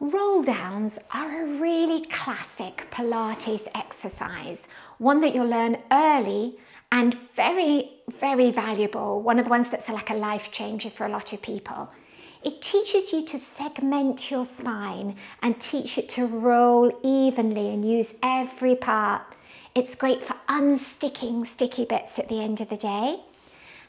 Roll downs are a really classic Pilates exercise, one that you'll learn early and very, very valuable, one of the ones that's like a life changer for a lot of people. It teaches you to segment your spine and teach it to roll evenly and use every part. It's great for unsticking sticky bits at the end of the day.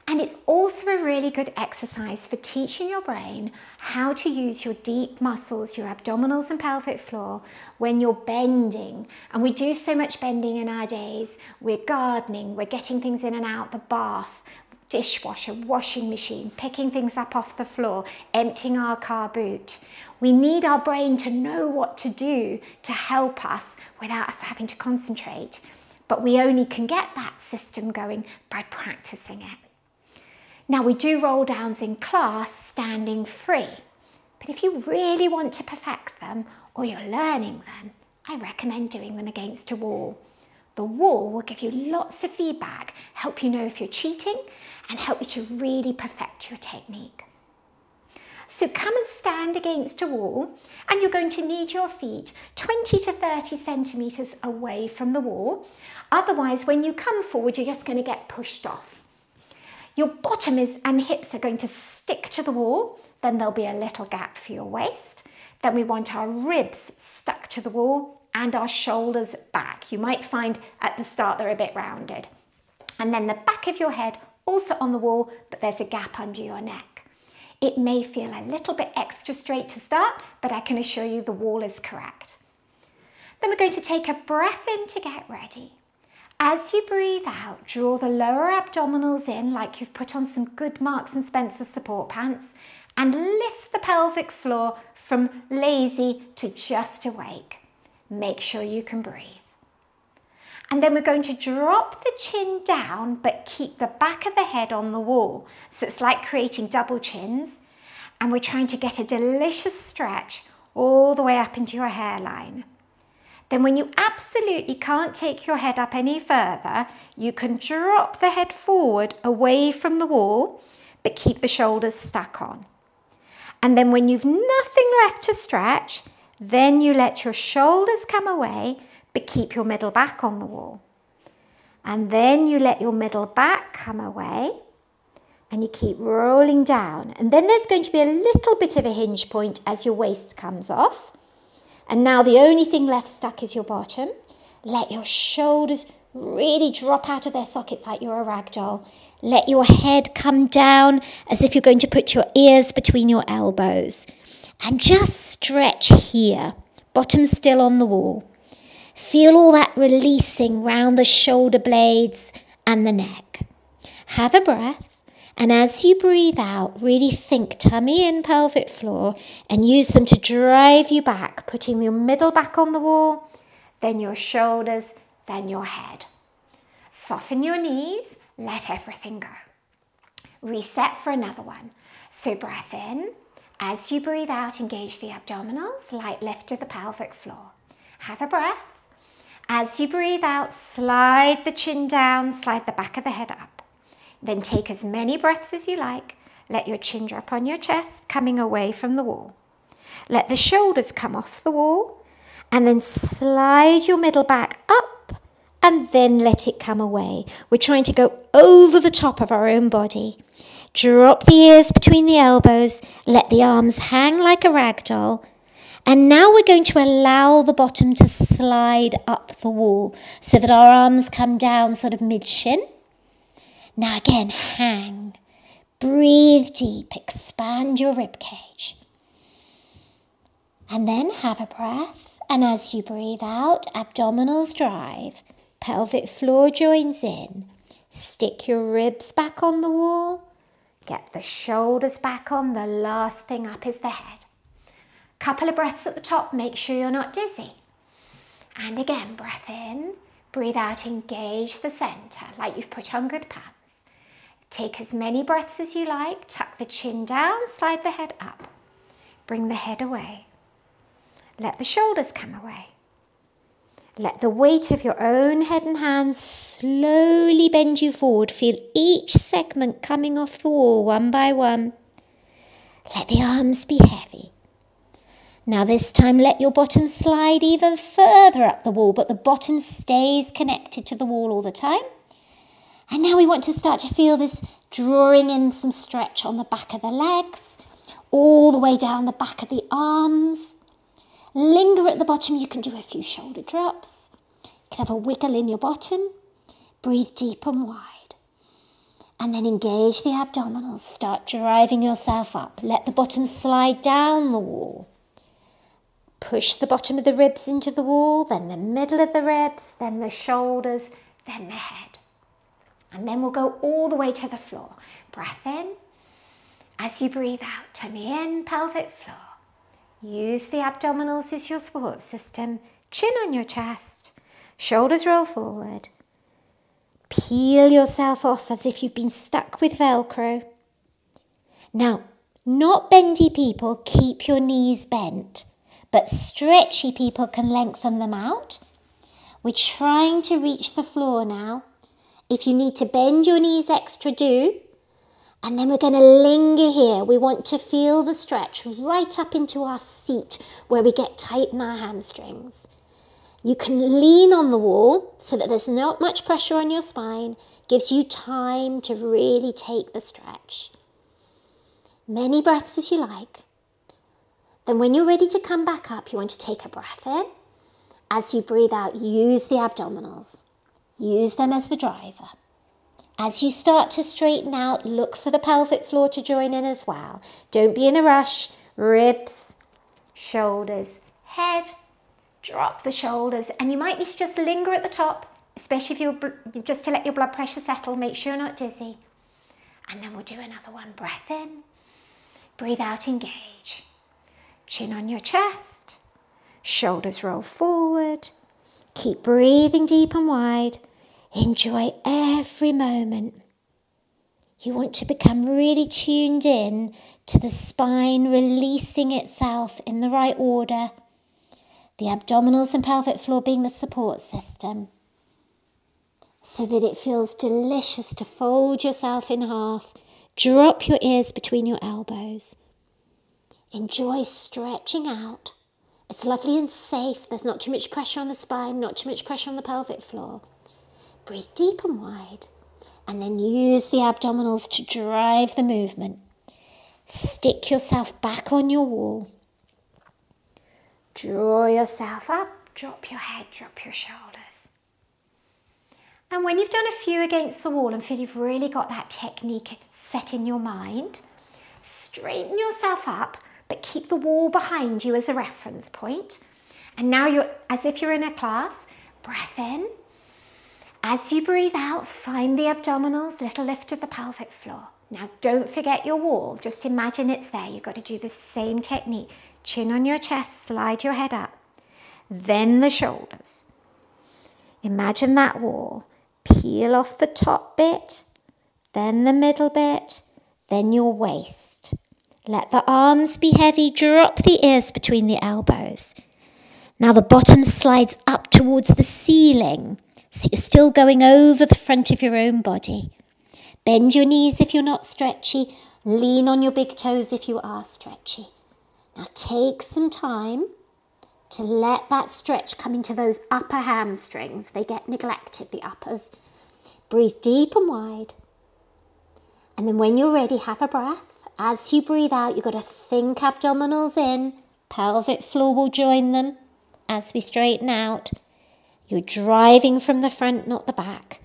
And it's also a really good exercise for teaching your brain how to use your deep muscles, your abdominals and pelvic floor when you're bending. And we do so much bending in our days. We're gardening, we're getting things in and out the bath, dishwasher, washing machine, picking things up off the floor, emptying our car boot. We need our brain to know what to do to help us without us having to concentrate. But we only can get that system going by practicing it. Now, we do roll downs in class standing free, but if you really want to perfect them or you're learning them, I recommend doing them against a wall. The wall will give you lots of feedback, help you know if you're cheating, and help you to really perfect your technique. So come and stand against a wall, and you're going to need your feet 20 to 30 centimetres away from the wall. Otherwise, when you come forward, you're just going to get pushed off. Your bottom and hips are going to stick to the wall, then there'll be a little gap for your waist. Then we want our ribs stuck to the wall and our shoulders back. You might find at the start they're a bit rounded. And then the back of your head also on the wall, but there's a gap under your neck. It may feel a little bit extra straight to start, but I can assure you the wall is correct. Then we're going to take a breath in to get ready. As you breathe out, draw the lower abdominals in like you've put on some good Marks and Spencer support pants, and lift the pelvic floor from lazy to just awake. Make sure you can breathe. And then we're going to drop the chin down but keep the back of the head on the wall. So it's like creating double chins, and we're trying to get a delicious stretch all the way up into your hairline. Then when you absolutely can't take your head up any further, you can drop the head forward away from the wall, but keep the shoulders stuck on. And then when you've nothing left to stretch, then you let your shoulders come away, but keep your middle back on the wall. And then you let your middle back come away, and you keep rolling down. And then there's going to be a little bit of a hinge point as your waist comes off. And now the only thing left stuck is your bottom. Let your shoulders really drop out of their sockets like you're a rag doll. Let your head come down as if you're going to put your ears between your elbows. And just stretch here, bottom still on the wall. Feel all that releasing round the shoulder blades and the neck. Have a breath. And as you breathe out, really think tummy and pelvic floor and use them to drive you back, putting your middle back on the wall, then your shoulders, then your head. Soften your knees, let everything go. Reset for another one. So breath in. As you breathe out, engage the abdominals, light lift to the pelvic floor. Have a breath. As you breathe out, slide the chin down, slide the back of the head up. Then take as many breaths as you like. Let your chin drop on your chest, coming away from the wall. Let the shoulders come off the wall, and then slide your middle back up, and then let it come away. We're trying to go over the top of our own body. Drop the ears between the elbows, let the arms hang like a rag doll. And now we're going to allow the bottom to slide up the wall so that our arms come down sort of mid-shin. Now again, hang, breathe deep, expand your rib cage. And then have a breath, and as you breathe out, abdominals drive, pelvic floor joins in. Stick your ribs back on the wall, get the shoulders back on, the last thing up is the head. Couple of breaths at the top, make sure you're not dizzy. And again, breath in, breathe out, engage the center like you've put on good pants. Take as many breaths as you like, tuck the chin down, slide the head up. Bring the head away. Let the shoulders come away. Let the weight of your own head and hands slowly bend you forward. Feel each segment coming off the wall one by one. Let the arms be heavy. Now this time let your bottom slide even further up the wall, but the bottom stays connected to the wall all the time. And now we want to start to feel this drawing in some stretch on the back of the legs, all the way down the back of the arms. Linger at the bottom. You can do a few shoulder drops. You can have a wiggle in your bottom. Breathe deep and wide. And then engage the abdominals. Start driving yourself up. Let the bottom slide down the wall. Push the bottom of the ribs into the wall, then the middle of the ribs, then the shoulders, then the head. And then we'll go all the way to the floor. Breath in. As you breathe out, tummy in, pelvic floor. Use the abdominals as your support system. Chin on your chest. Shoulders roll forward. Peel yourself off as if you've been stuck with Velcro. Now, not bendy people keep your knees bent, but stretchy people can lengthen them out. We're trying to reach the floor now. If you need to bend your knees extra, do. And then we're going to linger here. We want to feel the stretch right up into our seat where we get tight in our hamstrings. You can lean on the wall so that there's not much pressure on your spine. Gives you time to really take the stretch. Many breaths as you like. Then when you're ready to come back up, you want to take a breath in. As you breathe out, use the abdominals. Use them as the driver. As you start to straighten out, look for the pelvic floor to join in as well. Don't be in a rush. Ribs, shoulders, head. Drop the shoulders. And you might need to just linger at the top, especially if you're just to let your blood pressure settle. Make sure you're not dizzy. And then we'll do another one. Breath in. Breathe out, engage. Chin on your chest. Shoulders roll forward. Keep breathing deep and wide. Enjoy every moment. You want to become really tuned in to the spine releasing itself in the right order. The abdominals and pelvic floor being the support system. So that it feels delicious to fold yourself in half. Drop your ears between your elbows. Enjoy stretching out. It's lovely and safe. There's not too much pressure on the spine, not too much pressure on the pelvic floor. Breathe deep and wide. And then use the abdominals to drive the movement. Stick yourself back on your wall. Draw yourself up. Drop your head, drop your shoulders. And when you've done a few against the wall and feel you've really got that technique set in your mind, straighten yourself up, but keep the wall behind you as a reference point. And now you're, as if you're in a class, breath in. As you breathe out, find the abdominals, little lift of the pelvic floor. Now don't forget your wall, just imagine it's there. You've got to do the same technique. Chin on your chest, slide your head up. Then the shoulders. Imagine that wall. Peel off the top bit, then the middle bit, then your waist. Let the arms be heavy, drop the ears between the elbows. Now the bottom slides up towards the ceiling, so you're still going over the front of your own body. Bend your knees if you're not stretchy, lean on your big toes if you are stretchy. Now take some time to let that stretch come into those upper hamstrings. They get neglected, the uppers. Breathe deep and wide. And then when you're ready, have a breath. As you breathe out, you've got to think abdominals in. Pelvic floor will join them as we straighten out. You're driving from the front, not the back.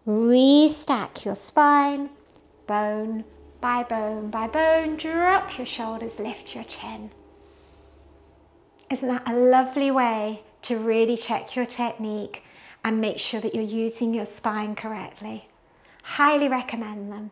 Restack your spine, bone by bone by bone. Drop your shoulders, lift your chin. Isn't that a lovely way to really check your technique and make sure that you're using your spine correctly? Highly recommend them.